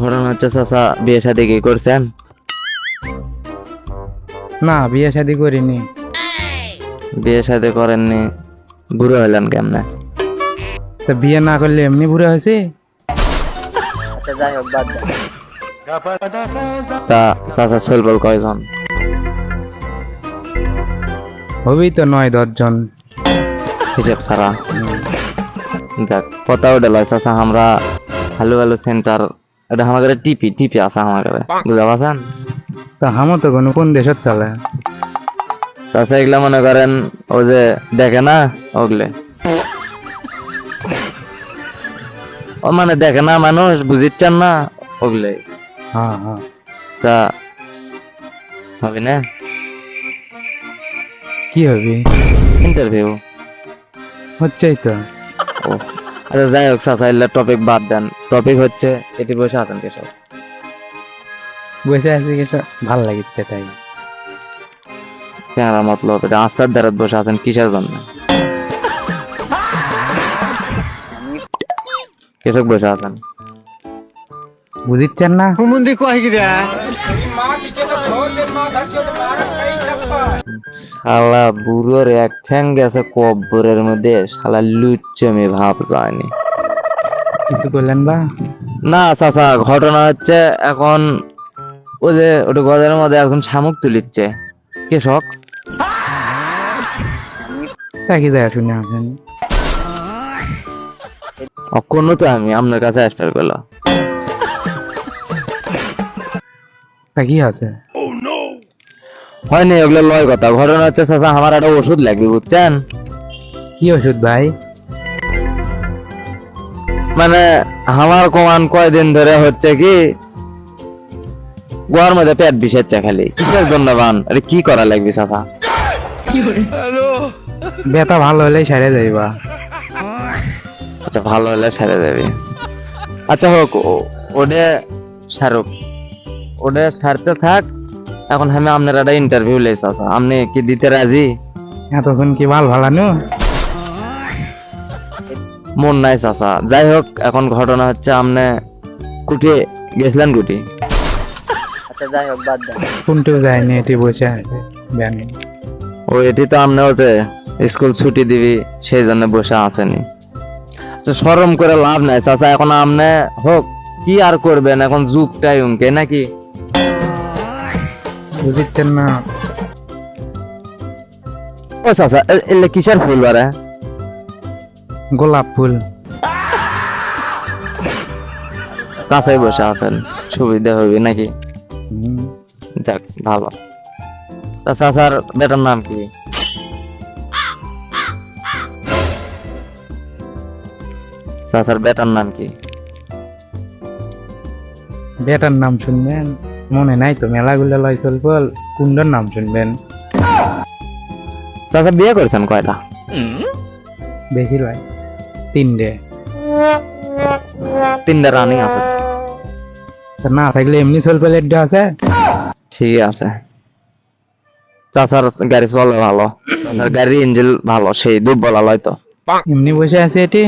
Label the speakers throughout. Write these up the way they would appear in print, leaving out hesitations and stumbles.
Speaker 1: ঘটনা হচ্ছে চাচা বিয়ে শাদী কি করছেন?
Speaker 2: না, বিয়ে শাদী করিনি।
Speaker 1: বিয়ে শাদী করেননি, বুড়ো হইলেন কেমনে?
Speaker 2: তা বিয়ে না করলে এমনি বুড়ো হয়েছে?
Speaker 1: তা চাচা ছেলেবল কয়জন?
Speaker 2: হবেই তো 9-10 জন।
Speaker 1: হিসেব ছাড়া। যাক কথা ওটা লয় চাচা, আমরা হ্যালো হ্যালো সেন্টার এটা আমাদের টিপি টিপি আছে আমাদের, বুঝা পাচ্ছেন?
Speaker 2: তা হামো তো কোন দেশত চলে?
Speaker 1: চাচা এগুলা মনে করেন ও যে দেখে না ওগুলো, ও মানে দেখে না মানুষ, বুঝিচ্ছেন না ওগুলো।
Speaker 2: হ্যাঁ হ্যাঁ।
Speaker 1: তা হবে না
Speaker 2: কি হবে?
Speaker 1: ইন্টারভিউ
Speaker 2: হচ্ছেই তো।
Speaker 1: ও আচ্ছা যাই হোক চাচা, এগুলা টপিক বাদ দেন। টপিক হচ্ছে এটি বসে আছেন কেসব?
Speaker 2: বসে আছি কিছু ভাল লাগিচ্ছে তাই।
Speaker 1: চেহারা মতলব এটা আস্তার দ্বারা বসে আছেন কিসের জন্য? কেসব বসে আছেন?
Speaker 2: বুঝিচ্ছেন না?
Speaker 1: শালা বুড়োর এক ঠ্যাং গেছে কব্বরের মধ্যে, শালা লুচ্চমি ভাব যায়নি।
Speaker 2: কিছু করলেন বা?
Speaker 1: না চাচা, ঘটনা হচ্ছে এখন ও যে ওটা গজারের মধ্যে একজন শামুক তুলিচ্ছে কৃষক।
Speaker 2: তা কি যায় শুনে আসেন?
Speaker 1: অক্ষণ তো আমি আপনার কাছে স্টার করলাম।
Speaker 2: তা কি আছে?
Speaker 1: হয়নি ওগুলো লয় কথা। ঘটনা হচ্ছে চাচা আমার একটা ওষুধ লাগবে, বুঝছেন?
Speaker 2: কি ওষুধ ভাই?
Speaker 1: মানে আমার কমান কয়দিন ধরে হচ্ছে কি গোয়ার মধ্যে পেট বিষাচ্ছে খালি, কিসের জন্য বান? আরে কি করা লাগবে চাচা?
Speaker 2: ব্যথা ভালো হলেই সেরে যাইবা।
Speaker 1: আচ্ছা ভালো হলে সেরে যাবে। আচ্ছা হোক, ওটা সারুক, ওটা সারতে থাক। এখন আমি আপনার একটা ইন্টারভিউ লেস আছে, আপনি কি দিতে রাজি?
Speaker 2: এতক্ষণ কি ভাল ভালানো?
Speaker 1: মন নাই চাচা। যাই হোক এখন ঘটনা হচ্ছে আপনি কুটি গেছিলেন কুটি? আচ্ছা যাই হোক বাদ দেন।
Speaker 2: কোনটিও যায়নি, এটি বসে আছে ব্যাঙে।
Speaker 1: ও এটি তো আপনিও যে স্কুল ছুটি দিবি সেই জন্য বসে আসেনি। আচ্ছা শরম করে লাভ নাই চাচা, এখন আপনি হোক কি আর করবেন, এখন যুগটাই উনকে নাকি?
Speaker 2: বুঝিচ্ছেন না?
Speaker 1: ও চাচা এলে কিসের ফুল বারে?
Speaker 2: গোলাপ ফুল।
Speaker 1: কাছেই বসে আছেন, সুবিধা হবে নাকি?
Speaker 2: হুম।
Speaker 1: যাক ভালো। তা চাচার বেটার নাম কি? চাচার বেটার নাম কি?
Speaker 2: বেটার নাম শুনবেন? মনে নাই তো, মেলাগুলো লয় চলবো। কুন্ডর নাম শুনবেন?
Speaker 1: চাচা বিয়ে করেছেন কয়টা?
Speaker 2: বেশি লয়, 3টে।
Speaker 1: 3টা রানিং আছে।
Speaker 2: তা না থাকলে এমনি চলবে, লেড্ডা আছে।
Speaker 1: ঠিক আছে। চাচার গাড়ি চলে ভালো, চাচার গাড়ির ইঞ্জিন ভালো, সেই দুধ বলা লয় তো।
Speaker 2: এমনি বসে আছে এটি।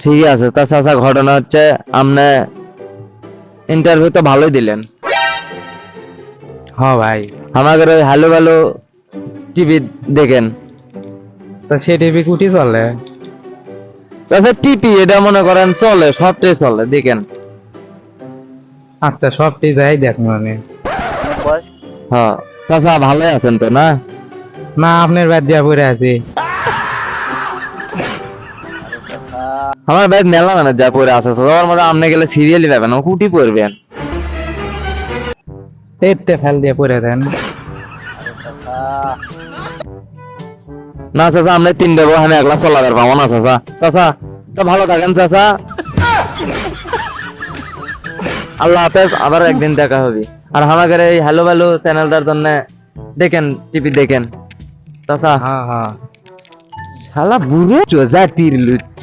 Speaker 1: ঠিক আছে। তা চাচা ঘটনা হচ্ছে আপনি ইন্টারভিউ তো ভালোই দিলেন।
Speaker 2: হ ভাই।
Speaker 1: আমাদের ওই হ্যালো ভালো টিভি দেখেন?
Speaker 2: তা সে টিভি কুটি চলে?
Speaker 1: চাচা টিভি এটা মনে করেন চলে, সবটাই চলে দেখেন।
Speaker 2: আচ্ছা সবটি যাই দেখ মানে।
Speaker 1: হ্যাঁ চাচা ভালোই আছেন তো না?
Speaker 2: না, আপনার বাদ দিয়া পড়ে আছি।
Speaker 1: আমার ভাই মেলা মানে যা পড়ে আছে সবার মধ্যে আপনি গেলে সিরিয়ালি পাবেন, ও কুটি পড়বেন।
Speaker 2: এতে ফেল দিয়ে পড়ে দেন।
Speaker 1: না চাচা আপনি 3 দেবো, আমি একলা চলাবার পাবো না চাচা। চাচা তো ভালো থাকেন চাচা, আল্লাহ হাফেজ, আবার একদিন দেখা হবে। আর আমাদের এই হ্যালো ভ্যালো চ্যানেলটার জন্য দেখেন, টিভি দেখেন চাচা।
Speaker 2: হ্যাঁ হ্যাঁ।
Speaker 1: শালা বুড়ো জাতির লুচ্চ।